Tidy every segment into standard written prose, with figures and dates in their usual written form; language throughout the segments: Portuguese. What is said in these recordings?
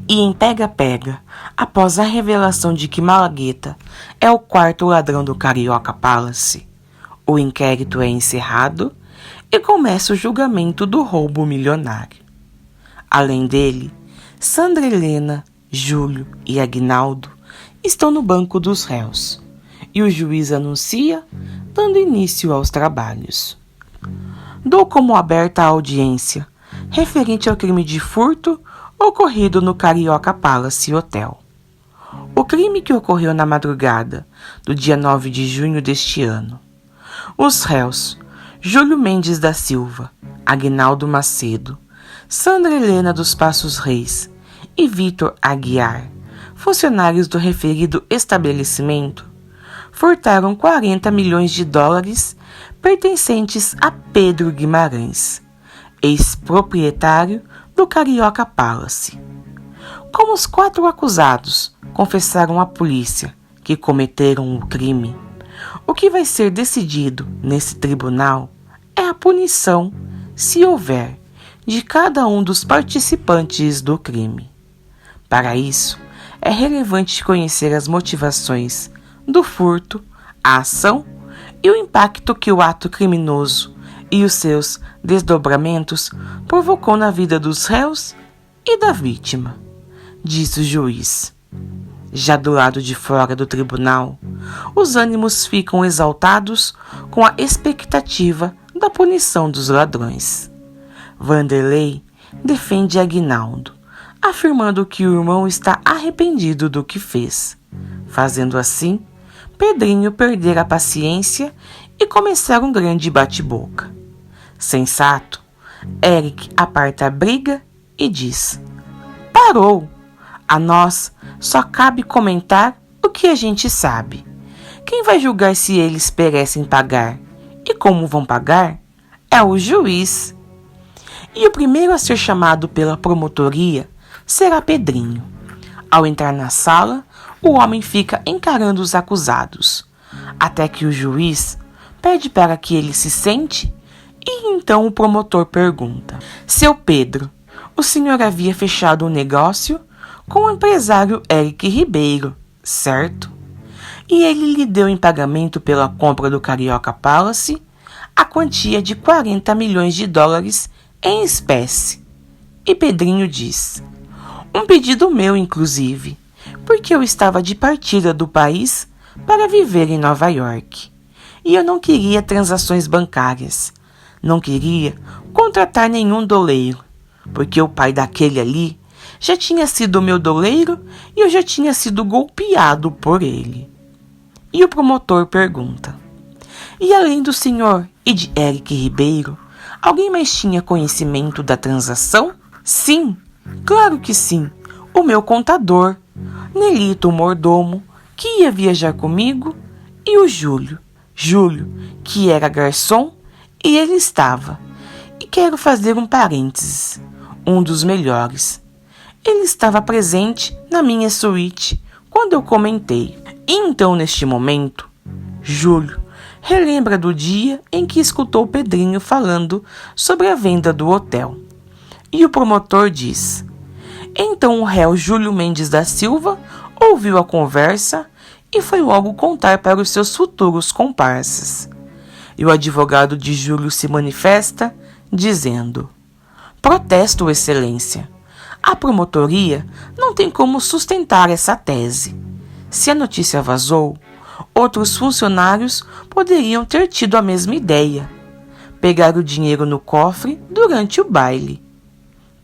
E em pega-pega, após a revelação de que Malagueta é o quarto ladrão do Carioca Palace, o inquérito é encerrado e começa o julgamento do roubo milionário. Além dele, Sandra Helena, Júlio e Aguinaldo estão no banco dos réus e o juiz anuncia, dando início aos trabalhos. Dou como aberta a audiência referente ao crime de furto ocorrido no Carioca Palace Hotel. O crime que ocorreu na madrugada do dia 9 de junho deste ano. Os réus, Júlio Mendes da Silva, Aguinaldo Macedo, Sandra Helena dos Passos Reis e Vitor Aguiar, funcionários do referido estabelecimento, furtaram 40 milhões de dólares pertencentes a Pedro Guimarães, ex-proprietário do Carioca Palace. Como os 4 acusados confessaram à polícia que cometeram o crime, o que vai ser decidido nesse tribunal é a punição, se houver, de cada um dos participantes do crime. Para isso, é relevante conhecer as motivações do furto, a ação e o impacto que o ato criminoso e os seus desdobramentos provocou na vida dos réus e da vítima, disse o juiz. Já do lado de fora do tribunal, os ânimos ficam exaltados com a expectativa da punição dos ladrões. Vanderlei defende Aguinaldo, afirmando que o irmão está arrependido do que fez, fazendo assim Pedrinho perder a paciência e começar um grande bate-boca. Sensato, Eric aparta a briga e diz: parou! A nós só cabe comentar o que a gente sabe. Quem vai julgar se eles merecem pagar e como vão pagar é o juiz. E o primeiro a ser chamado pela promotoria será Pedrinho. Ao entrar na sala, o homem fica encarando os acusados, até que o juiz pede para que ele se sente e então o promotor pergunta: seu Pedro, o senhor havia fechado um negócio com o empresário Eric Ribeiro, certo? E ele lhe deu em pagamento pela compra do Carioca Palace a quantia de 40 milhões de dólares em espécie. E Pedrinho diz: um pedido meu, inclusive, porque eu estava de partida do país para viver em Nova York. E eu não queria transações bancárias, não queria contratar nenhum doleiro, porque o pai daquele ali já tinha sido meu doleiro e eu já tinha sido golpeado por ele. E o promotor pergunta: e além do senhor e de Eric Ribeiro, alguém mais tinha conhecimento da transação? Sim, claro que sim, o meu contador, Nelito Mordomo, que ia viajar comigo, e o Júlio, que era garçom, e ele estava. E quero fazer um parênteses, um dos melhores. Ele estava presente na minha suíte quando eu comentei. E então, neste momento, Júlio relembra do dia em que escutou Pedrinho falando sobre a venda do hotel. E o promotor diz: então o réu Júlio Mendes da Silva ouviu a conversa e foi logo contar para os seus futuros comparsas. E o advogado de Júlio se manifesta, dizendo: protesto, excelência. A promotoria não tem como sustentar essa tese. Se a notícia vazou, outros funcionários poderiam ter tido a mesma ideia. Pegar o dinheiro no cofre durante o baile.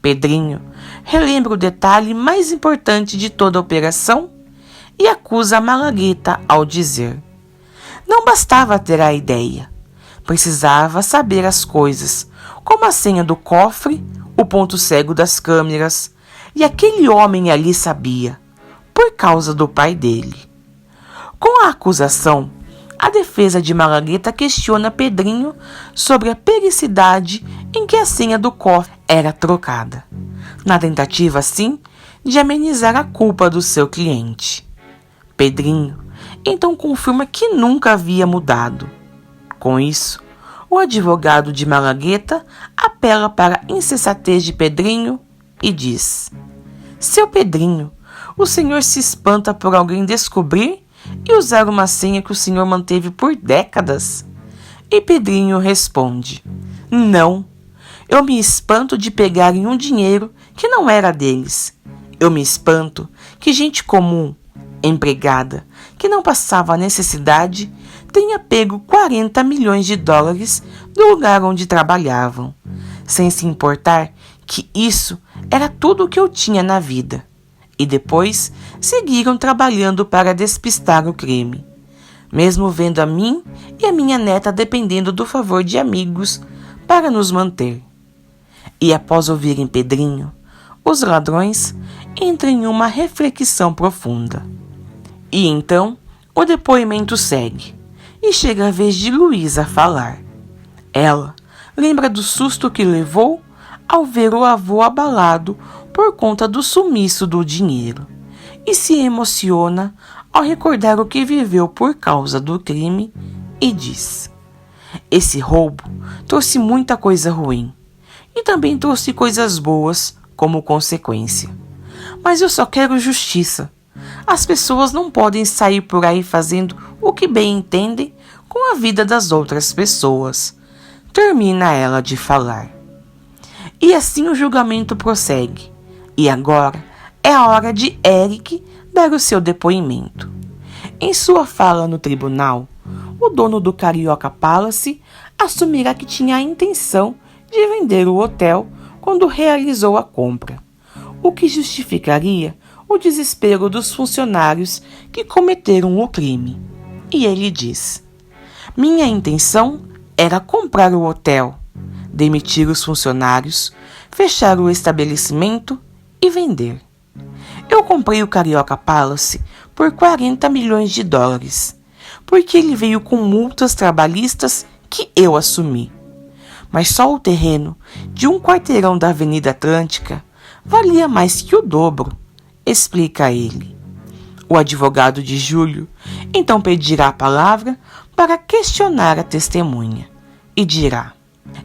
Pedrinho relembra o detalhe mais importante de toda a operação e acusa a Malagueta ao dizer: não bastava ter a ideia, precisava saber as coisas, como a senha do cofre, o ponto cego das câmeras, e aquele homem ali sabia, por causa do pai dele. Com a acusação, a defesa de Malagueta questiona Pedrinho sobre a pericidade em que a senha do cofre era trocada, na tentativa, assim, de amenizar a culpa do seu cliente. Pedrinho então confirma que nunca havia mudado. Com isso, o advogado de Malagueta apela para a insensatez de Pedrinho e diz: Seu Pedrinho, o senhor se espanta por alguém descobrir e usar uma senha que o senhor manteve por décadas? E Pedrinho responde: não, eu me espanto de pegarem um dinheiro que não era deles. Eu me espanto que gente comum, empregada, que não passava necessidade, tenha pego 40 milhões de dólares do lugar onde trabalhavam, sem se importar que isso era tudo o que eu tinha na vida. E depois seguiram trabalhando para despistar o crime, mesmo vendo a mim e a minha neta dependendo do favor de amigos para nos manter. E após ouvirem Pedrinho, os ladrões entram em uma reflexão profunda. E então o depoimento segue, e chega a vez de Luísa falar. Ela lembra do susto que levou ao ver o avô abalado por conta do sumiço do dinheiro, e se emociona ao recordar o que viveu por causa do crime e diz: esse roubo trouxe muita coisa ruim e também trouxe coisas boas como consequência. Mas eu só quero justiça. As pessoas não podem sair por aí fazendo o que bem entendem com a vida das outras pessoas. Termina ela de falar. E assim o julgamento prossegue. E agora é a hora de Eric dar o seu depoimento. Em sua fala no tribunal, o dono do Carioca Palace assumirá que tinha a intenção de vender o hotel quando realizou a compra, o que justificaria o desespero dos funcionários que cometeram o crime. E ele diz: minha intenção era comprar o hotel, demitir os funcionários, fechar o estabelecimento e vender. Eu comprei o Carioca Palace por 40 milhões de dólares, porque ele veio com multas trabalhistas que eu assumi. Mas só o terreno de um quarteirão da Avenida Atlântica valia mais que o dobro, explica ele. O advogado de Júlio então pedirá a palavra para questionar a testemunha e dirá: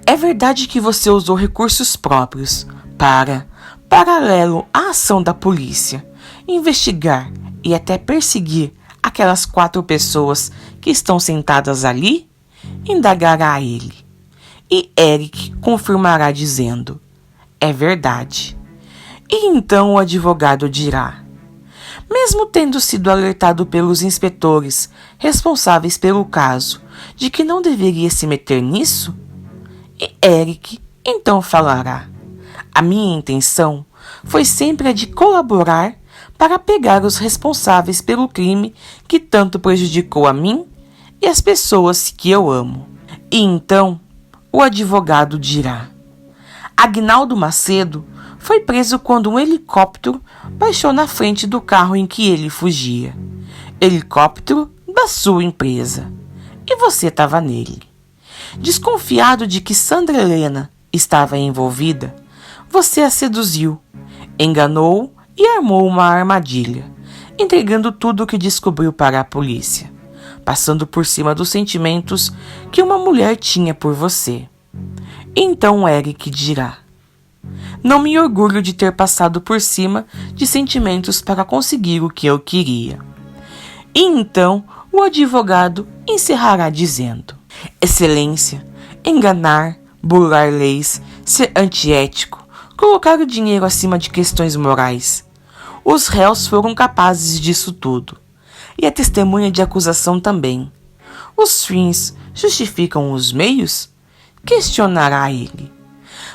é verdade que você usou recursos próprios para, paralelo à ação da polícia, investigar e até perseguir aquelas 4 pessoas que estão sentadas ali? Indagará ele. E Eric confirmará dizendo: é verdade. E então o advogado dirá: mesmo tendo sido alertado pelos inspetores responsáveis pelo caso de que não deveria se meter nisso? E Eric então falará: a minha intenção foi sempre a de colaborar para pegar os responsáveis pelo crime que tanto prejudicou a mim e as pessoas que eu amo. E então o advogado dirá: Agnaldo Macedo foi preso quando um helicóptero baixou na frente do carro em que ele fugia. Helicóptero da sua empresa. E você estava nele. Desconfiado de que Sandra Helena estava envolvida, você a seduziu, enganou e armou uma armadilha, entregando tudo o que descobriu para a polícia, passando por cima dos sentimentos que uma mulher tinha por você. Então Eric dirá: não me orgulho de ter passado por cima de sentimentos para conseguir o que eu queria. E então o advogado encerrará dizendo: Excelência, enganar, burlar leis, ser antiético, colocar o dinheiro acima de questões morais. Os réus foram capazes disso tudo, e a testemunha de acusação também. Os fins justificam os meios? Questionará ele.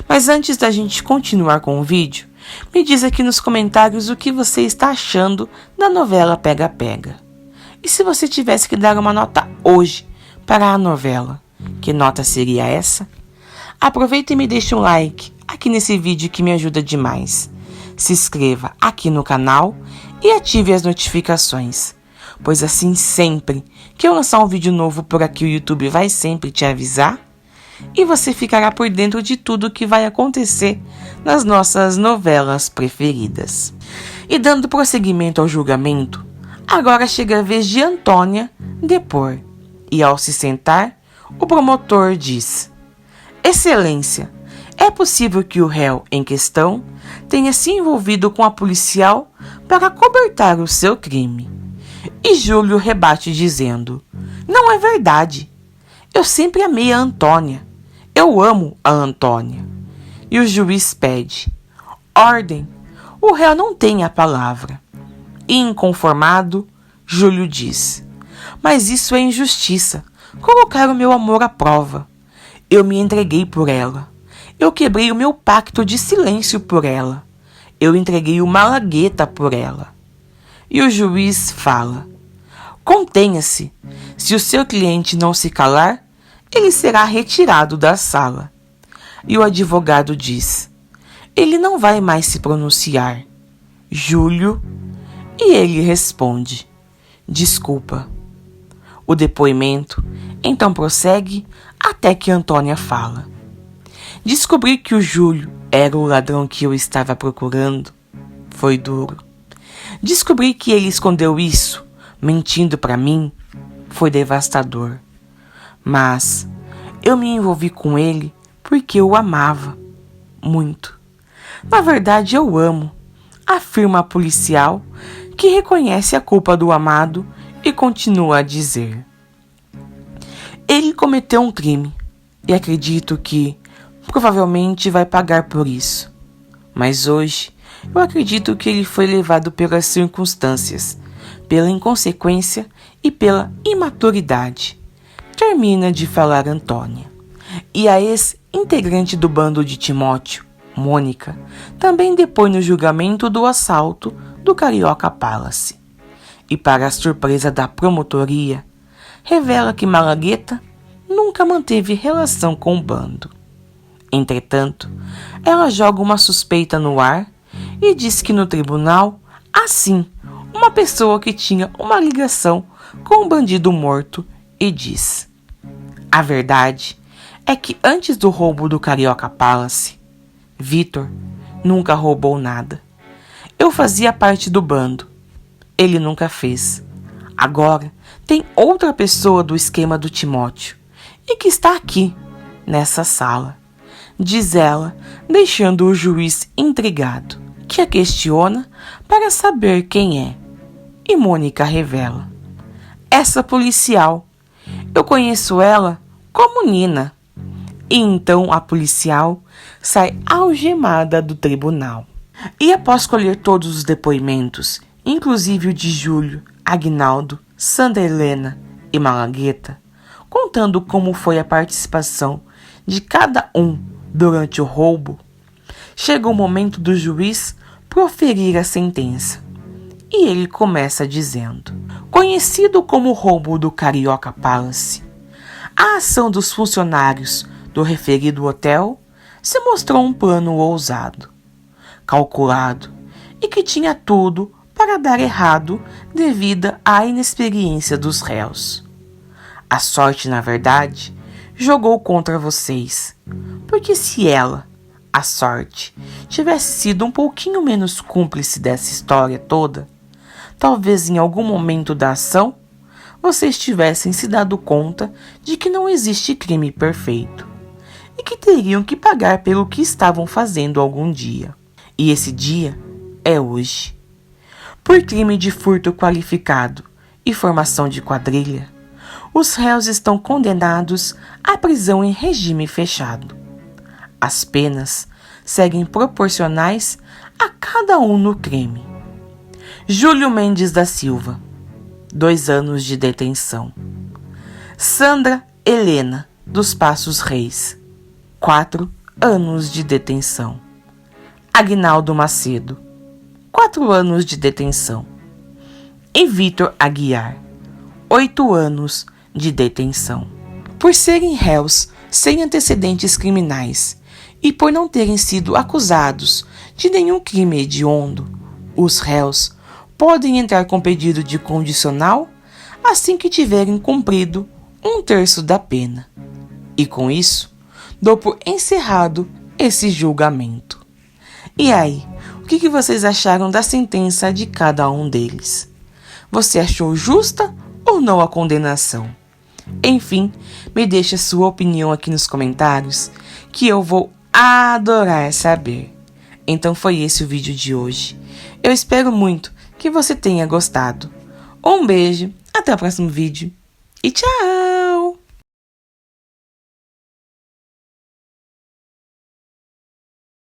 Mas antes da gente continuar com o vídeo, me diz aqui nos comentários o que você está achando da novela Pega Pega. E se você tivesse que dar uma nota hoje para a novela, que nota seria essa? Aproveita e me deixa um like aqui nesse vídeo que me ajuda demais. Se inscreva aqui no canal e ative as notificações, pois assim sempre que eu lançar um vídeo novo por aqui o YouTube vai sempre te avisar e você ficará por dentro de tudo que vai acontecer nas nossas novelas preferidas. E dando prosseguimento ao julgamento, agora chega a vez de Antônia depor. E ao se sentar, o promotor diz: Excelência, é possível que o réu em questão tenha se envolvido com a policial para cobertar o seu crime. E Júlio rebate dizendo: não é verdade. Eu sempre amei a Antônia. Eu amo a Antônia. E o juiz pede: ordem. O réu não tem a palavra. E inconformado, Júlio diz: mas isso é injustiça. Colocar o meu amor à prova. Eu me entreguei por ela. Eu quebrei o meu pacto de silêncio por ela. Eu entreguei o Malagueta por ela. E o juiz fala: contenha-se. Se o seu cliente não se calar, ele será retirado da sala. E o advogado diz: ele não vai mais se pronunciar. Júlio. E ele responde: desculpa. O depoimento então prossegue até que Antônia fala: descobrir que o Júlio era o ladrão que eu estava procurando foi duro. Descobrir que ele escondeu isso, mentindo para mim, foi devastador. Mas eu me envolvi com ele porque eu o amava muito. Na verdade, eu amo, afirma a policial, que reconhece a culpa do amado e continua a dizer: ele cometeu um crime e acredito que provavelmente vai pagar por isso. Mas hoje eu acredito que ele foi levado pelas circunstâncias, pela inconsequência e pela imaturidade. Termina de falar Antônia. E a ex-integrante do bando de Timóteo, Mônica, também depõe no julgamento do assalto do Carioca Palace. E para a surpresa da promotoria, revela que Malagueta nunca manteve relação com o bando. Entretanto, ela joga uma suspeita no ar e diz que no tribunal há sim uma pessoa que tinha uma ligação com o bandido morto e diz: a verdade é que antes do roubo do Carioca Palace, Vitor nunca roubou nada. Eu fazia parte do bando. Ele nunca fez. Agora tem outra pessoa do esquema do Timóteo e que está aqui, nessa sala, diz ela, deixando o juiz intrigado, que a questiona para saber quem é. E Mônica revela: essa policial. Eu conheço ela como Nina. E então a policial sai algemada do tribunal. E após colher todos os depoimentos, inclusive o de Júlio, Aguinaldo, Sandra Helena e Malagueta, contando como foi a participação de cada um durante o roubo, chega o momento do juiz proferir a sentença. E ele começa dizendo: conhecido como o roubo do Carioca Palace, a ação dos funcionários do referido hotel se mostrou um plano ousado, calculado e que tinha tudo para dar errado devido à inexperiência dos réus. A sorte, na verdade, jogou contra vocês, porque se ela, a sorte, tivesse sido um pouquinho menos cúmplice dessa história toda, talvez em algum momento da ação vocês tivessem se dado conta de que não existe crime perfeito e que teriam que pagar pelo que estavam fazendo algum dia. E esse dia é hoje. Por crime de furto qualificado e formação de quadrilha, os réus estão condenados à prisão em regime fechado. As penas seguem proporcionais a cada um no crime. Júlio Mendes da Silva, 2 anos de detenção. Sandra Helena dos Passos Reis, 4 anos de detenção. Aguinaldo Macedo, 4 anos de detenção. E Vitor Aguiar, 8 anos de detenção. Por serem réus sem antecedentes criminais e por não terem sido acusados de nenhum crime hediondo, os réus podem entrar com pedido de condicional assim que tiverem cumprido 1/3 da pena. E com isso, dou por encerrado esse julgamento. E aí, o que vocês acharam da sentença de cada um deles? Você achou justa ou não a condenação? Enfim, me deixe a sua opinião aqui nos comentários, que eu vou adorar saber. Então foi esse o vídeo de hoje. Eu espero muito que você tenha gostado. Um beijo, até o próximo vídeo e tchau!